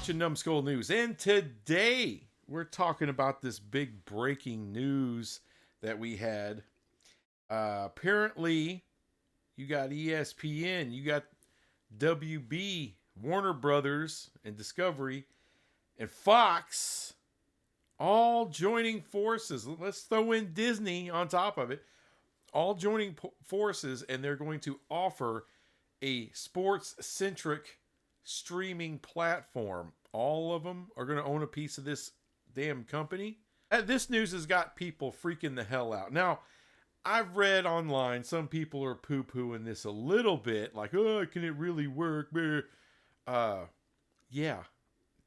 watching Numbskull News, and today we're talking about this big breaking news that we had. Apparently, you got ESPN, you got WB, Warner Brothers, and Discovery, and Fox all joining forces. Let's throw in Disney on top of it. All joining forces, and they're going to offer a sports-centric streaming platform. All of them are going to own a piece of this damn company. This news has got people freaking the hell out. Now, I've read online, some people are poo-pooing this a little bit, like, oh, can it really work? Yeah,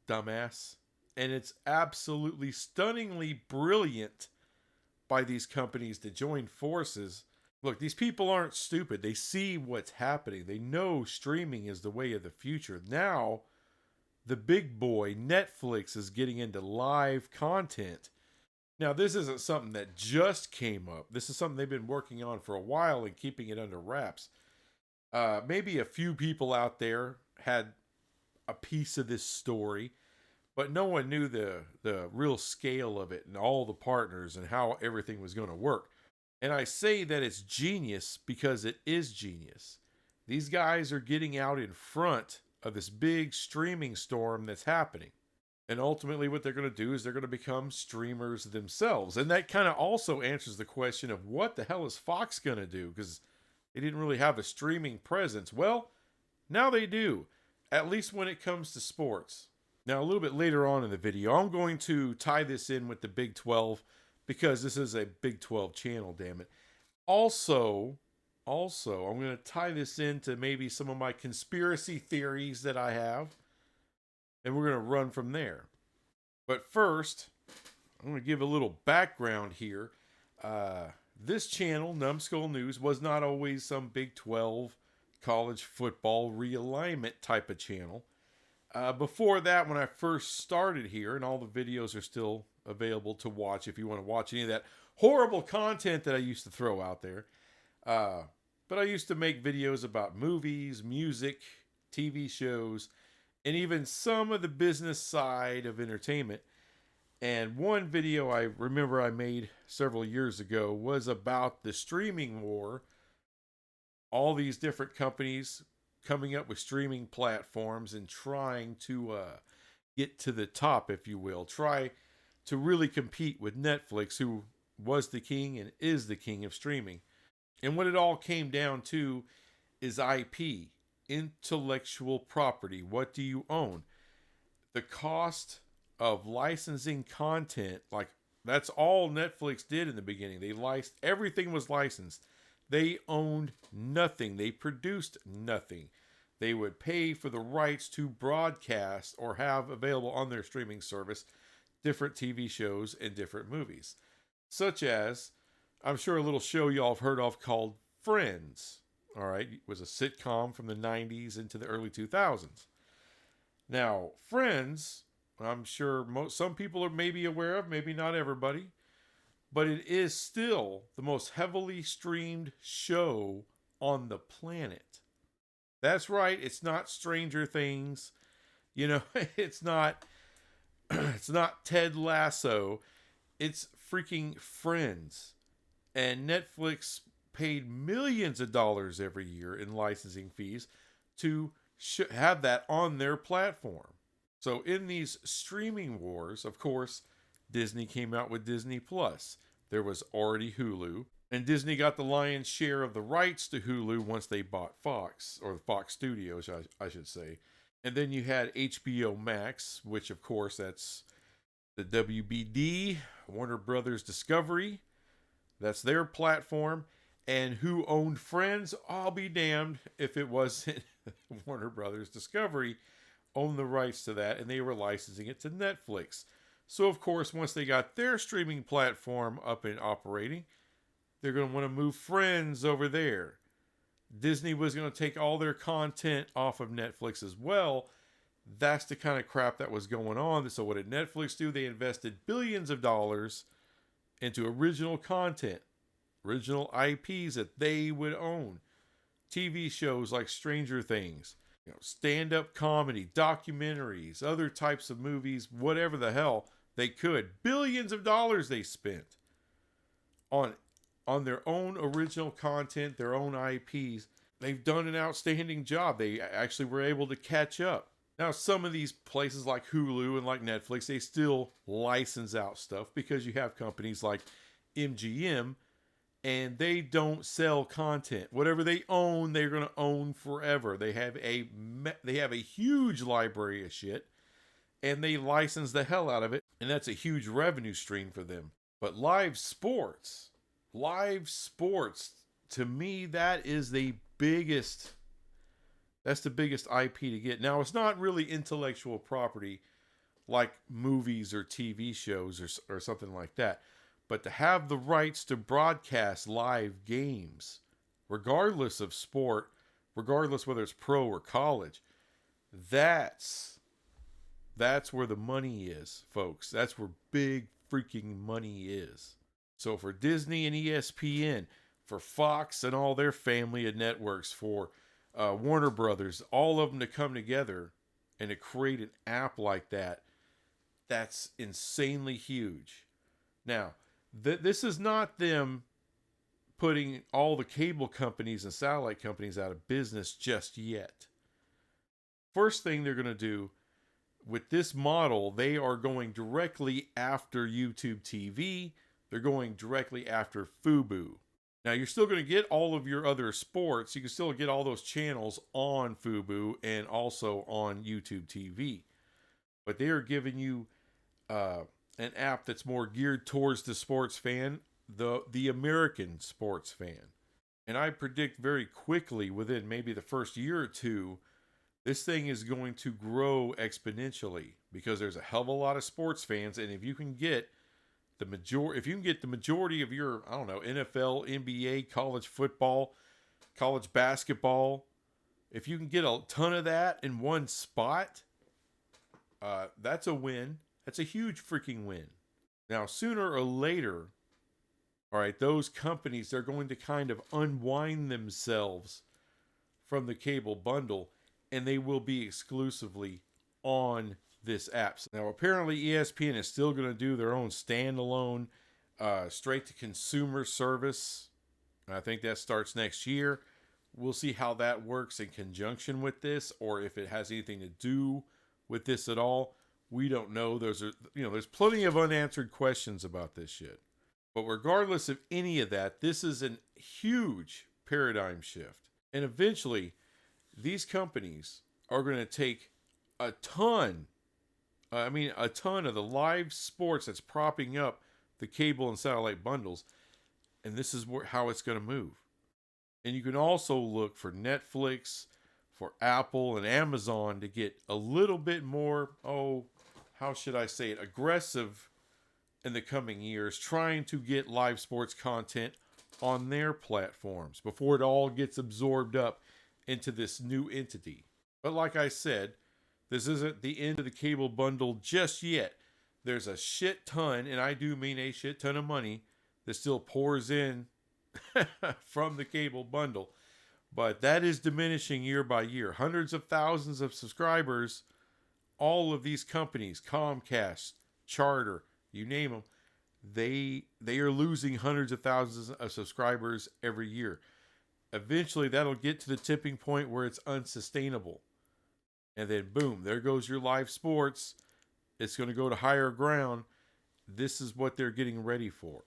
dumbass. And it's absolutely stunningly brilliant by these companies to join forces. Look, these people aren't stupid. They see what's happening. They know streaming is the way of the future. Now, the big boy, Netflix, is getting into live content. Now, this isn't something that just came up. This is something they've been working on for a while and keeping it under wraps. Maybe a few people out there had a piece of this story, but no one knew the real scale of it and all the partners and how everything was going to work. And I say that it's genius because it is genius. These guys are getting out in front of this big streaming storm that's happening. And ultimately what they're going to do is they're going to become streamers themselves. And that kind of also answers the question of what the hell is Fox going to do? Because they didn't really have a streaming presence. Well, now they do, at least when it comes to sports. Now, a little bit later on in the video, I'm going to tie this in with the Big 12 because this is a Big 12 channel, damn it. Also, I'm going to tie this into maybe some of my conspiracy theories that I have, and we're going to run from there. But first, I'm going to give a little background here. This channel, Numbskull News, was not always some Big 12 college football realignment type of channel. Before that, when I first started here, and all the videos are still available to watch if you want to watch any of that horrible content that I used to throw out there. But I used to make videos about movies, music, TV shows, and even some of the business side of entertainment. And one video I remember I made several years ago was about the streaming war. All these different companies coming up with streaming platforms and trying to get to the top, if you will. Try to really compete with Netflix, who was the king and is the king of streaming. And what it all came down to is IP, intellectual property. What do you own? The cost of licensing content, like that's all Netflix did in the beginning. They licensed, everything was licensed. They owned nothing. They produced nothing. They would pay for the rights to broadcast or have available on their streaming service different TV shows and different movies. Such as, I'm sure a little show y'all have heard of called Friends. All right, it was a sitcom from the 90s into the early 2000s. Now, Friends, I'm sure some people are maybe aware of, maybe not everybody, but it is still the most heavily streamed show on the planet. That's right, it's not Stranger Things. You know, it's not Ted Lasso. It's freaking Friends. And Netflix paid millions of dollars every year in licensing fees to have that on their platform. So in these streaming wars, of course, Disney came out with Disney Plus. There was already Hulu. And Disney got the lion's share of the rights to Hulu once they bought Fox, or Fox Studios, I should say. And then you had HBO Max, which of course that's the WBD, Warner Brothers Discovery. That's their platform. And who owned Friends? I'll be damned if it wasn't Warner Brothers Discovery owned the rights to that, and they were licensing it to Netflix. So of course, once they got their streaming platform up and operating, they're going to want to move Friends over there. Disney was going to take all their content off of Netflix as well. That's the kind of crap that was going on. So what did Netflix do? They invested billions of dollars into original content, original IPs that they would own. TV shows like Stranger Things. stand-up comedy, documentaries, other types of movies, whatever the hell they could. Billions of dollars they spent on their own original content, their own IPs. They've done an outstanding job. They actually were able to catch up. Now, some of these places like Hulu and like Netflix, they still license out stuff because you have companies like MGM and they don't sell content. Whatever they own, they're going to own forever. They have a huge library of shit and they license the hell out of it, and that's a huge revenue stream for them. But live sports, to me, that is the biggest. That's the biggest IP to get. Now, it's not really intellectual property like movies or TV shows or something like that. But to have the rights to broadcast live games, regardless of sport, regardless whether it's pro or college, that's where the money is, folks. That's where big freaking money is. So for Disney and ESPN, for Fox and all their family of networks, for Warner Brothers, all of them to come together and to create an app like that, that's insanely huge. Now, this is not them putting all the cable companies and satellite companies out of business just yet. First thing they're going to do with this model, they are going directly after YouTube TV. They're going directly after Fubo. Now, you're still going to get all of your other sports. You can still get all those channels on Fubo and also on YouTube TV. But they are giving you an app that's more geared towards the sports fan, the American sports fan. And I predict very quickly, within maybe the first year or two, this thing is going to grow exponentially because there's a hell of a lot of sports fans. And if you can get the majority of your, I don't know, NFL, NBA, college football, college basketball, if you can get a ton of that in one spot, that's a win. That's a huge freaking win. Now, sooner or later, all right, those companies, they're going to kind of unwind themselves from the cable bundle, and they will be exclusively on this app. Now, apparently ESPN is still going to do their own standalone, straight-to-consumer service. I think that starts next year. We'll see how that works in conjunction with this, or if it has anything to do with this at all. We don't know. There's plenty of unanswered questions about this shit. But regardless of any of that, this is a huge paradigm shift. And eventually, these companies are going to take a ton of the live sports that's propping up the cable and satellite bundles, and this is how it's going to move. And you can also look for Netflix, for Apple and Amazon to get a little bit more, how should I say it, aggressive in the coming years, trying to get live sports content on their platforms before it all gets absorbed up into this new entity. But like I said, this isn't the end of the cable bundle just yet. There's a shit ton, and I do mean a shit ton of money, that still pours in from the cable bundle. But that is diminishing year by year. Hundreds of thousands of subscribers, all of these companies, Comcast, Charter, you name them, they are losing hundreds of thousands of subscribers every year. Eventually, that'll get to the tipping point where it's unsustainable. And then, boom, there goes your live sports. It's going to go to higher ground. This is what they're getting ready for.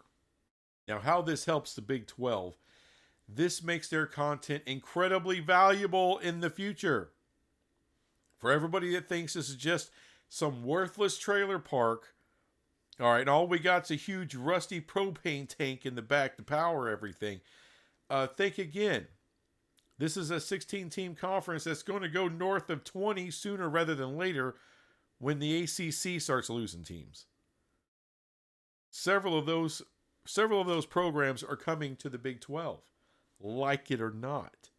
Now, how this helps the Big 12, this makes their content incredibly valuable in the future. For everybody that thinks this is just some worthless trailer park, all right, and all we got's a huge rusty propane tank in the back to power everything, think again. This is a 16-team conference that's going to go north of 20 sooner rather than later when the ACC starts losing teams. Several of those programs are coming to the Big 12, like it or not.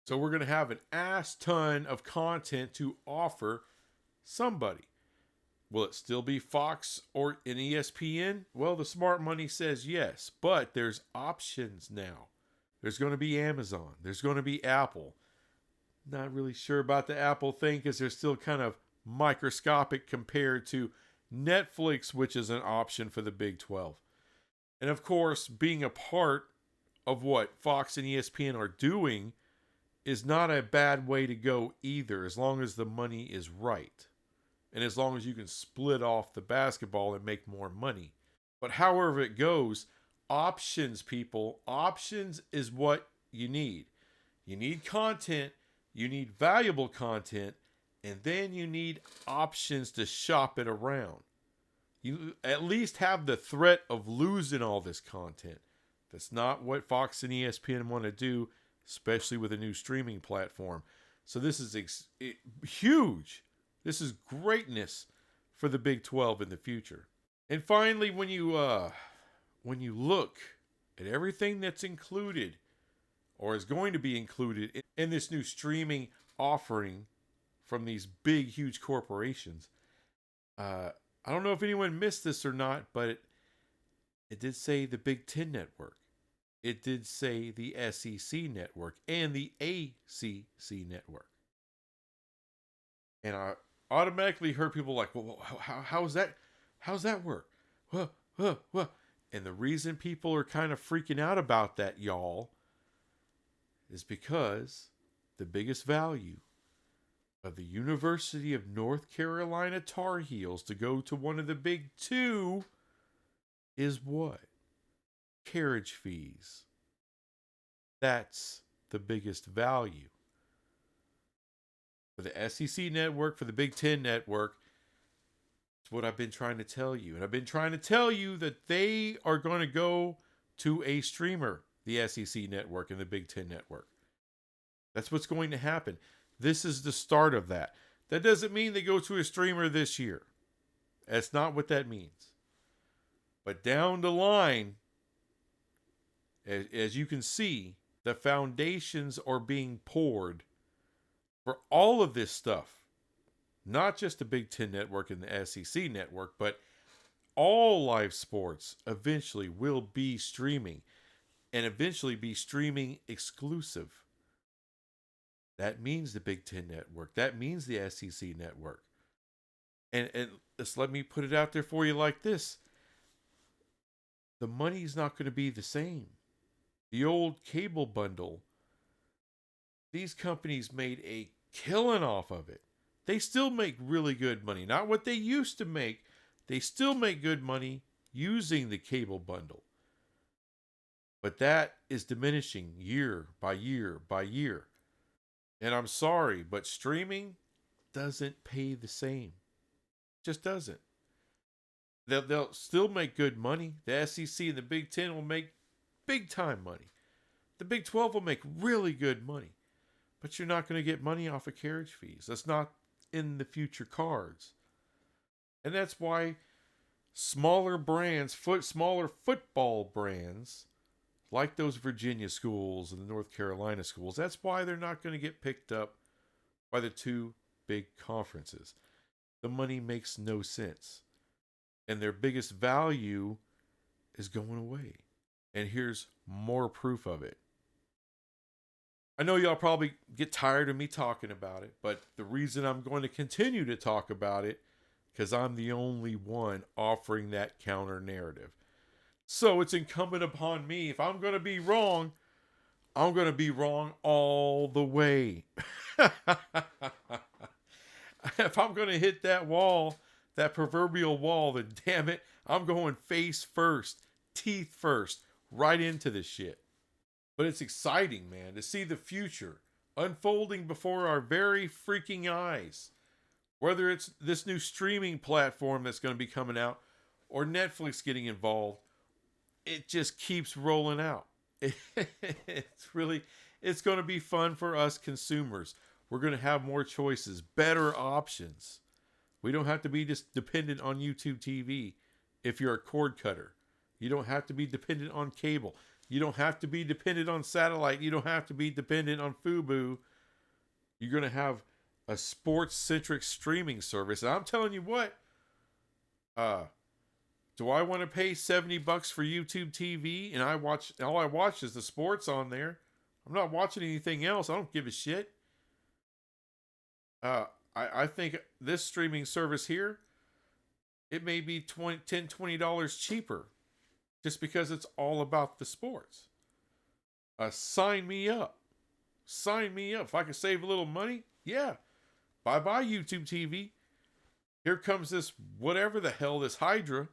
So we're going to have an ass ton of content to offer somebody. Will it still be Fox or an ESPN? Well, the smart money says yes, but there's options now. There's going to be Amazon. There's going to be Apple. Not really sure about the Apple thing because they're still kind of microscopic compared to Netflix, which is an option for the Big 12. And of course, being a part of what Fox and ESPN are doing is not a bad way to go either, as long as the money is right. And as long as you can split off the basketball and make more money. But however it goes, options, people, options is what you need. You need content, you need valuable content, and then you need options to shop it around. You at least have the threat of losing all this content. That's not what Fox and ESPN want to do, especially with a new streaming platform. So this is huge. This is greatness for the Big 12 in the future. And finally, when you look at everything that's included or is going to be included in this new streaming offering from these big, huge corporations, I don't know if anyone missed this or not, but it did say the Big Ten Network. It did say the SEC Network and the ACC Network. And I automatically heard people like, well, how's that work? And the reason people are kind of freaking out about that, y'all, is because the biggest value of the University of North Carolina Tar Heels to go to one of the big two is what? Carriage fees. That's the biggest value. For the SEC network, for the Big Ten network, it's what I've been trying to tell you. And I've been trying to tell you that they are going to go to a streamer, the SEC network and the Big Ten network. That's what's going to happen. This is the start of that. That doesn't mean they go to a streamer this year. That's not what that means. But down the line, as you can see, the foundations are being poured for all of this stuff. Not just the Big Ten Network and the SEC Network, but all live sports eventually will be streaming and eventually be streaming exclusive. That means the Big Ten Network. That means the SEC Network. And just let me put it out there for you like this. The money's not going to be the same. The old cable bundle, these companies made a killing off of it. They still make really good money. Not what they used to make. They still make good money using the cable bundle. But that is diminishing year by year by year. And I'm sorry, but streaming doesn't pay the same. Just doesn't. They'll still make good money. The SEC and the Big Ten will make big time money. The Big 12 will make really good money. But you're not going to get money off of carriage fees. That's not in the future cards. And that's why smaller brands, smaller football brands, like those Virginia schools and the North Carolina schools, that's why they're not going to get picked up by the two big conferences. The money makes no sense. And their biggest value is going away. And here's more proof of it. I know y'all probably get tired of me talking about it, but the reason I'm going to continue to talk about it, because I'm the only one offering that counter narrative. So it's incumbent upon me. If I'm going to be wrong, I'm going to be wrong all the way. If I'm going to hit that wall, that proverbial wall, then damn it, I'm going face first, teeth first, right into the shit. But it's exciting, man, to see the future unfolding before our very freaking eyes. Whether it's this new streaming platform that's going to be coming out or Netflix getting involved, it just keeps rolling out. It's going to be fun for us consumers. We're going to have more choices, better options. We don't have to be just dependent on YouTube TV if you're a cord cutter. You don't have to be dependent on cable. You don't have to be dependent on satellite. You don't have to be dependent on Fubo. You're going to have a sports-centric streaming service. And I'm telling you what, do I want to pay $70 for YouTube TV and all I watch is the sports on there? I'm not watching anything else. I don't give a shit. Uh, I think this streaming service here, it may be $20 cheaper just because it's all about the sports. Sign me up. Sign me up. If I can save a little money, yeah. Bye bye, YouTube TV. Here comes this whatever the hell, this Hydra.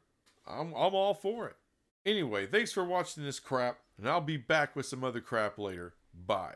I'm all for it. Anyway, thanks for watching this crap, and I'll be back with some other crap later. Bye.